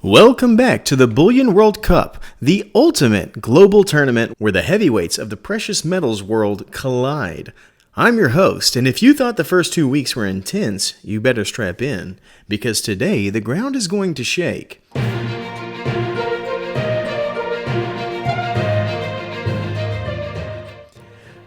Welcome back to the Bullion World Cup, the ultimate global tournament where the heavyweights of the precious metals world collide. I'm your host, and if you thought the first 2 weeks were intense, you better strap in, because today the ground is going to shake.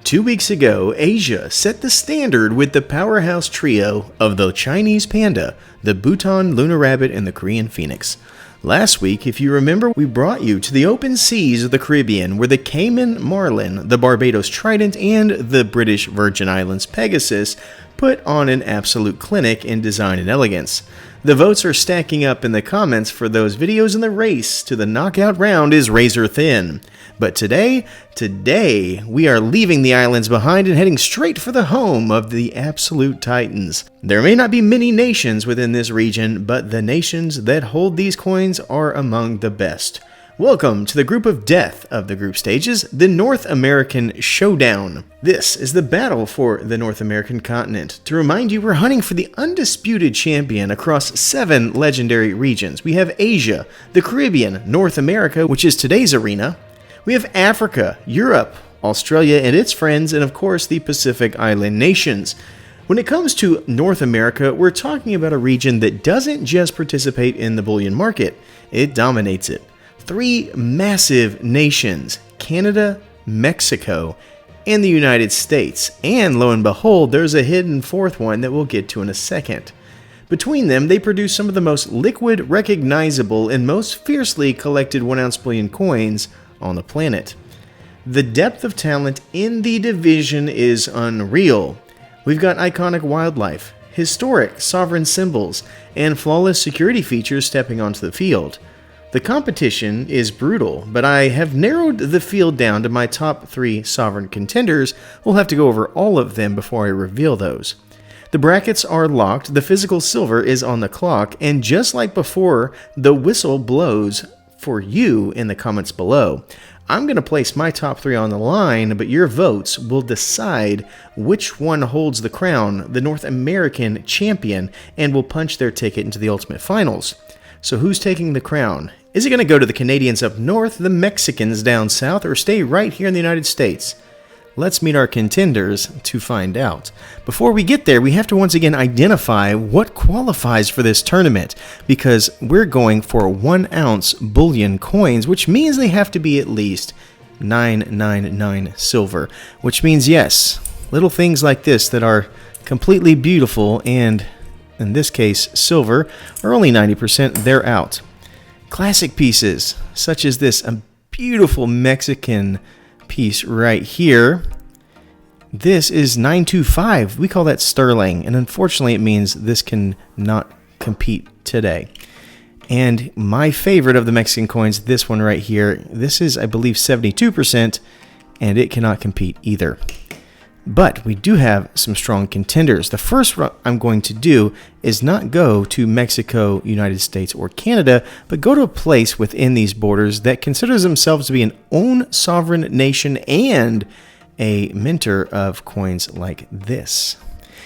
Two weeks ago, Asia set the standard with the powerhouse trio of the Chinese Panda, the Bhutan Lunar Rabbit, and the Korean Phoenix. Last week, if you remember, we brought you to the open seas of the Caribbean where the Cayman Marlin, the Barbados Trident, and the British Virgin Islands Pegasus put on an absolute clinic in design and elegance. The votes are stacking up in the comments for those videos, and the race to the knockout round is razor thin. But today, we are leaving the islands behind and heading straight for the home of the absolute titans. There may not be many nations within this region, but the nations that hold these coins are among the best. Welcome to the group of death of the group stages, the North American Showdown. This is the battle for the North American continent. To remind you, we're hunting for the undisputed champion across 7 legendary regions. We have Asia, the Caribbean, North America, which is today's arena. We have Africa, Europe, Australia and its friends, and of course the Pacific Island nations. When it comes to North America, we're talking about a region that doesn't just participate in the bullion market, it dominates it. 3 massive nations, Canada, Mexico, and the United States. And lo and behold, there's a hidden 4th one that we'll get to in a second. Between them, they produce some of the most liquid, recognizable, and most fiercely collected 1-ounce bullion coins on the planet. The depth of talent in the division is unreal. We've got iconic wildlife, historic sovereign symbols, and flawless security features stepping onto the field. The competition is brutal, but I have narrowed the field down to my top 3 sovereign contenders. We'll have to go over all of them before I reveal those. The brackets are locked, the physical silver is on the clock, and just like before, the whistle blows for you in the comments below. I'm going to place my top 3 on the line, but your votes will decide which one holds the crown, the North American champion, and will punch their ticket into the ultimate finals. So who's taking the crown? Is it going to go to the Canadians up north, the Mexicans down south, or stay right here in the United States? Let's meet our contenders to find out. Before we get there, we have to once again identify what qualifies for this tournament, because we're going for 1-ounce bullion coins, which means they have to be at least 999 silver, which means, yes, little things like this that are completely beautiful and, in this case, silver, are only 90%, they're out. Classic pieces, such as this, a beautiful Mexican piece right here. This is 925. We call that sterling, and unfortunately it means this can not compete today. And my favorite of the Mexican coins, this one right here, this is, I believe, 72%, and it cannot compete either. But we do have some strong contenders. The first I'm going to do is not go to Mexico, United States, or Canada, but go to a place within these borders that considers themselves to be an own sovereign nation and a minter of coins like this.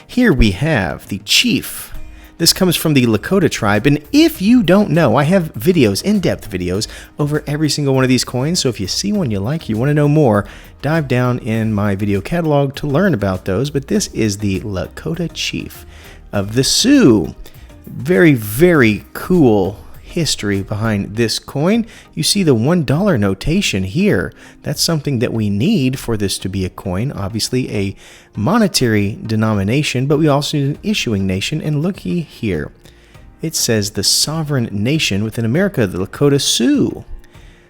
Here we have the Chief. This comes from the Lakota tribe, and if you don't know, I have videos, in-depth videos, over every single one of these coins, so if you see one you like, you want to know more, dive down in my video catalog to learn about those, but this is the Lakota Chief of the Sioux. Very, very cool history behind this coin. You see the $1 notation here. That's something that we need for this to be a coin. Obviously a monetary denomination, but we also need an issuing nation. And looky here. It says the sovereign nation within America, the Lakota Sioux.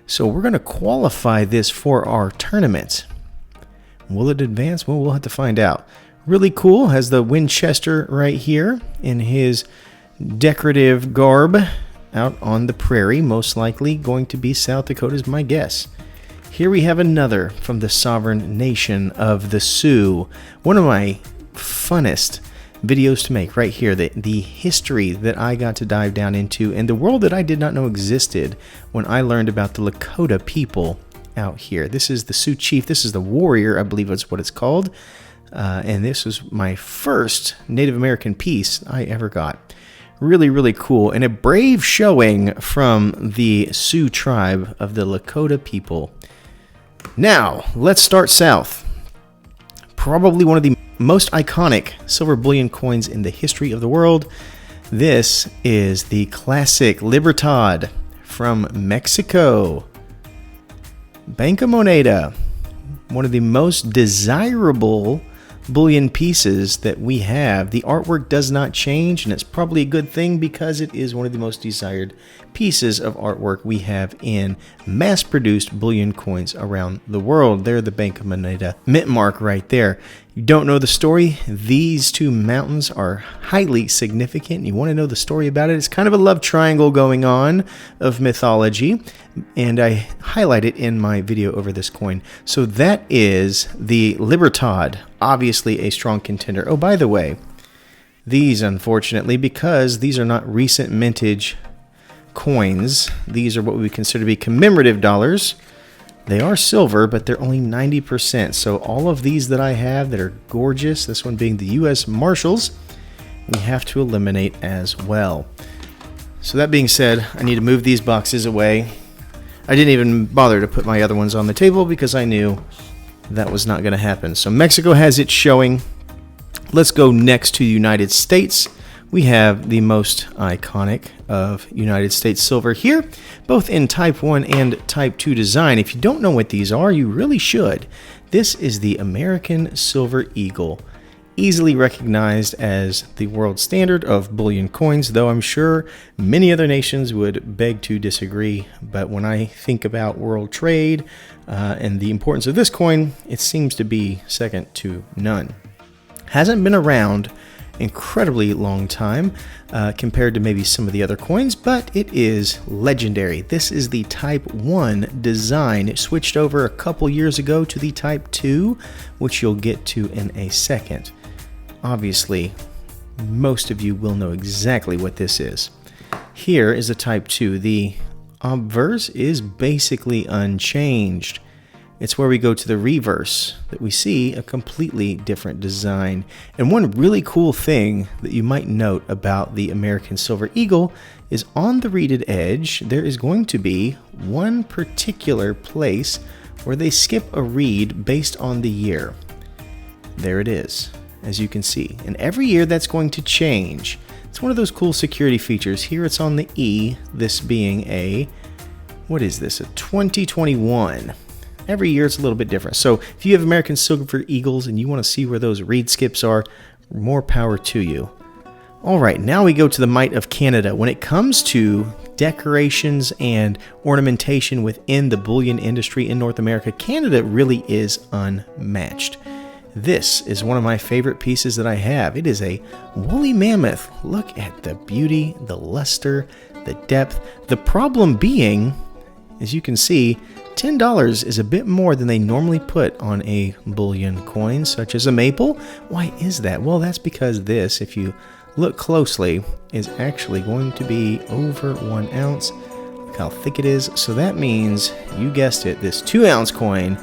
So we're going to qualify this for our tournament. Will it advance? Well, we'll have to find out. Really cool. Has the Winchester right here in his decorative garb. Out on the prairie, most likely going to be South Dakota is my guess. Here we have another from the sovereign nation of the Sioux. One of my funnest videos to make right here. The history that I got to dive down into and the world that I did not know existed when I learned about the Lakota people out here. This is the Sioux Chief. This is the warrior, I believe that's what it's called. And this was my first Native American piece I ever got. Really, really cool. And a brave showing from the Sioux tribe of the Lakota people. Now, let's start south. Probably one of the most iconic silver bullion coins in the history of the world. This is the classic Libertad from Mexico. Banca Moneda, one of the most desirable bullion pieces that we have. The artwork does not change, and it's probably a good thing because it is one of the most desired pieces of artwork we have in mass-produced bullion coins around the world. They're the Banca Moneda mint mark right there. You don't know the story? These two mountains are highly significant. You want to know the story about it? It's kind of a love triangle going on of mythology, and I highlight it in my video over this coin. So that is the Libertad, obviously a strong contender. Oh, by the way, these, unfortunately, because these are not recent mintage coins, these are what we consider to be commemorative dollars. They are silver, but they're only 90%. So all of these that I have that are gorgeous, this one being the U.S. Marshals, we have to eliminate as well. So that being said, I need to move these boxes away. I didn't even bother to put my other ones on the table because I knew that was not going to happen. So Mexico has it showing. Let's go next to the United States. We have the most iconic of United States silver here, both in Type 1 and Type 2 design. If you don't know what these are, you really should. This is the American Silver Eagle, easily recognized as the world standard of bullion coins, though I'm sure many other nations would beg to disagree. But when I think about world trade and the importance of this coin, it seems to be second to none. Hasn't been around incredibly long time compared to maybe some of the other coins, but it is legendary. This is the Type 1 design. It switched over a couple years ago to the Type 2, which you'll get to in a second. Obviously, most of you will know exactly what this is. Here is the Type 2. The obverse is basically unchanged. It's where we go to the reverse that we see a completely different design. And one really cool thing that you might note about the American Silver Eagle is on the reeded edge, there is going to be one particular place where they skip a reed based on the year. There it is, as you can see. And every year that's going to change. It's one of those cool security features. Here it's on the E, this being a, what is this, a 2021. Every year it's a little bit different. So if you have American Silver Eagles and you want to see where those reed skips are, more power to you. All right, now we go to the might of Canada. When it comes to decorations and ornamentation within the bullion industry in North America, Canada really is unmatched. This is one of my favorite pieces that I have. It is a woolly mammoth. Look at the beauty, the luster, the depth. The problem being, as you can see, $10 is a bit more than they normally put on a bullion coin, such as a maple. Why is that? Well, that's because this, if you look closely, is actually going to be over 1 ounce. Look how thick it is. So that means, you guessed it, this 2-ounce coin,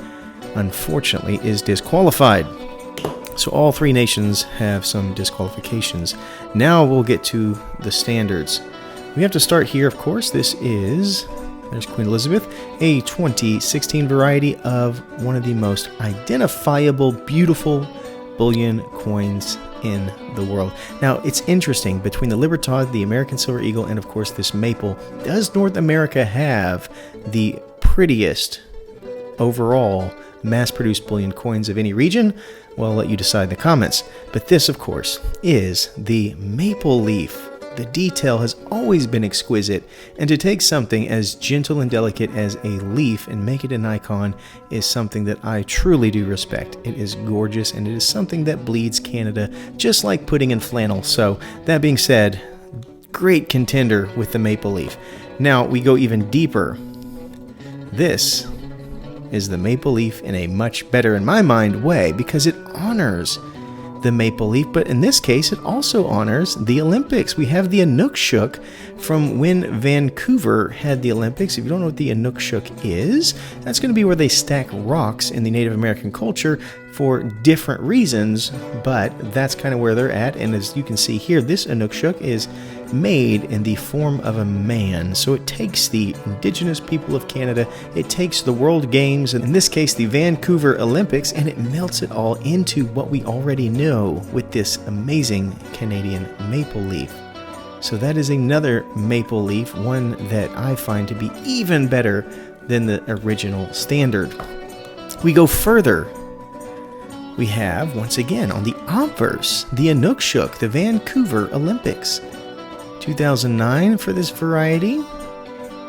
unfortunately, is disqualified. So all three nations have some disqualifications. Now we'll get to the standards. We have to start here, of course. This is... There's Queen Elizabeth, a 2016 variety of one of the most identifiable, beautiful bullion coins in the world. Now, it's interesting, between the Libertad, the American Silver Eagle, and of course this maple, does North America have the prettiest overall mass-produced bullion coins of any region? Well, I'll let you decide in the comments. But this, of course, is the maple leaf. The detail has always been exquisite, and to take something as gentle and delicate as a leaf and make it an icon is something that I truly do respect. It is gorgeous, and it is something that bleeds Canada, just like pudding and flannel. So, that being said, great contender with the maple leaf. Now, we go even deeper. This is the maple leaf in a much better, in my mind, way, because it honors the maple leaf, but in this case, it also honors the Olympics. We have the Inukshuk from when Vancouver had the Olympics. If you don't know what the Inukshuk is, that's going to be where they stack rocks in the Native American culture for different reasons, but that's kind of where they're at. And as you can see here, this Inukshuk is made in the form of a man. So it takes the Indigenous people of Canada, it takes the World Games, and in this case the Vancouver Olympics, and it melts it all into what we already know with this amazing Canadian maple leaf. So that is another maple leaf, one that I find to be even better than the original standard. We go further. We have, once again, on the obverse, the Inukshuk, the Vancouver Olympics. 2009 for this variety.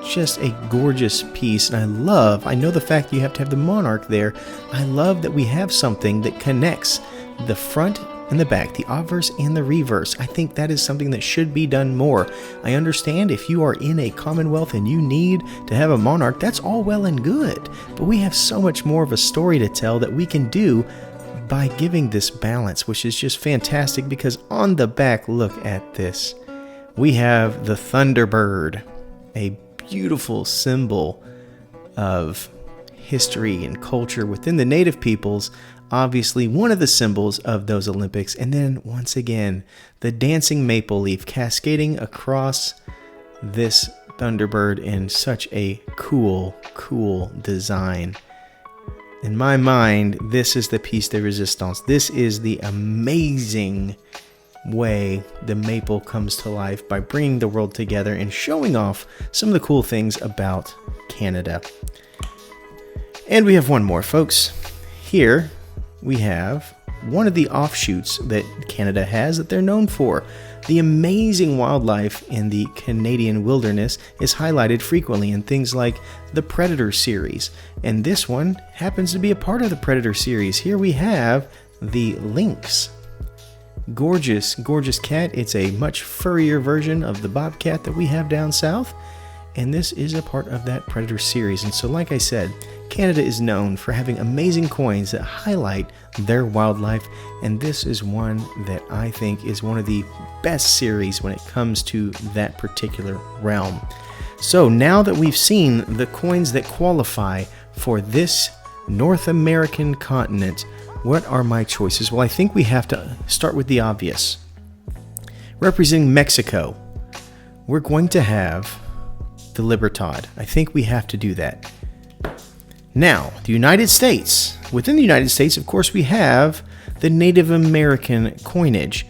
Just a gorgeous piece, and I know the fact that you have to have the monarch there. I love that we have something that connects the front and the back, the obverse and the reverse. I think that is something that should be done more. I understand if you are in a Commonwealth and you need to have a monarch, that's all well and good. But we have so much more of a story to tell that we can do by giving this balance, which is just fantastic, because on the back, look at this. We have the Thunderbird, a beautiful symbol of history and culture within the native peoples, obviously one of the symbols of those Olympics. And then once again, the dancing maple leaf cascading across this Thunderbird in such a cool design. In my mind, this is the piece de resistance. This is the amazing way the maple comes to life by bringing the world together and showing off some of the cool things about Canada. And we have one more, folks. Here we have one of the offshoots that Canada has that they're known for. The amazing wildlife in the Canadian wilderness is highlighted frequently in things like the Predator series, and this one happens to be a part of the Predator series. Here we have the lynx. Gorgeous cat. It's a much furrier version of the bobcat that we have down south, and this is a part of that Predator series. And so, like I said, Canada is known for having amazing coins that highlight their wildlife, and this is one that I think is one of the best series when it comes to that particular realm. So now that we've seen the coins that qualify for this North American continent, what are my choices? Well, I think we have to start with the obvious. Representing Mexico, we're going to have the Libertad. I think we have to do that. Now, the United States. Within the United States, of course, we have the Native American coinage,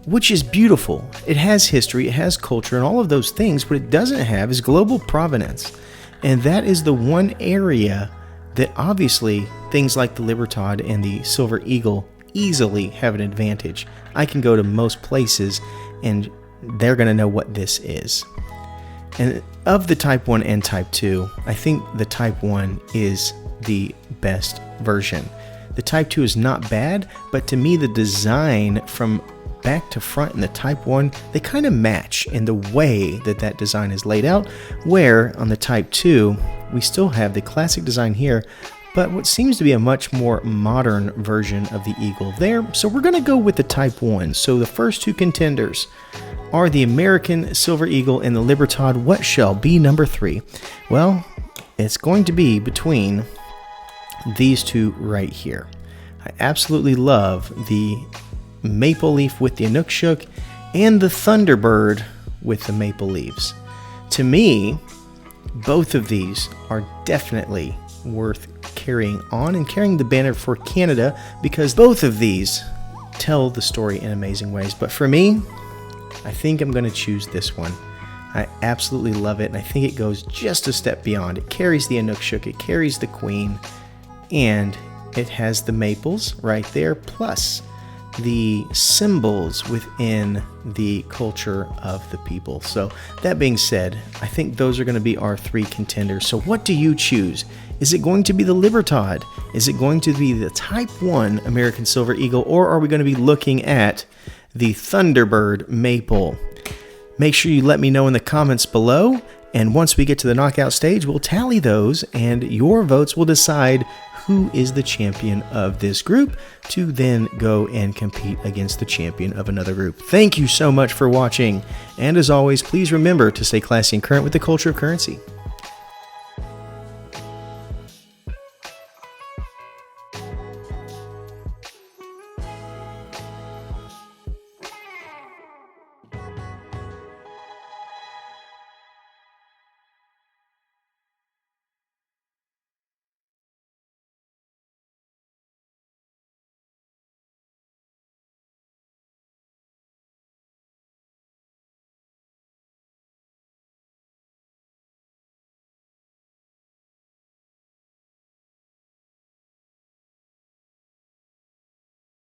which is beautiful. It has history, it has culture, and all of those things. What it doesn't have is global provenance. And that is the one area that obviously things like the Libertad and the Silver Eagle easily have an advantage. I can go to most places and they're going to know what this is. And of the Type 1 and Type 2, I think the Type 1 is the best version. The Type 2 is not bad, but to me the design from back to front in the Type 1, they kind of match in the way that that design is laid out, where on the Type 2, we still have the classic design here, but what seems to be a much more modern version of the Eagle there. So we're going to go with the Type 1. So the first two contenders are the American Silver Eagle and the Libertad. What shall be number 3? Well, it's going to be between these two right here. I absolutely love the maple leaf with the Inukshuk and the Thunderbird with the maple leaves. To me, both of these are definitely worth carrying on and carrying the banner for Canada, because both of these tell the story in amazing ways. But for me, I think I'm going to choose this one. I absolutely love it, and I think it goes just a step beyond. It carries the Inukshuk, it carries the Queen, and it has the maples right there, plus the symbols within the culture of the people. So that being said, I think those are going to be our 3 contenders. So what do you choose? Is it going to be the Libertad? Is it going to be the Type 1 American Silver Eagle? Or are we going to be looking at the Thunderbird Maple? Make sure you let me know in the comments below. And once we get to the knockout stage, we'll tally those, and your votes will decide who is the champion of this group to then go and compete against the champion of another group. Thank you so much for watching. And as always, please remember to stay classy and current with the culture of currency.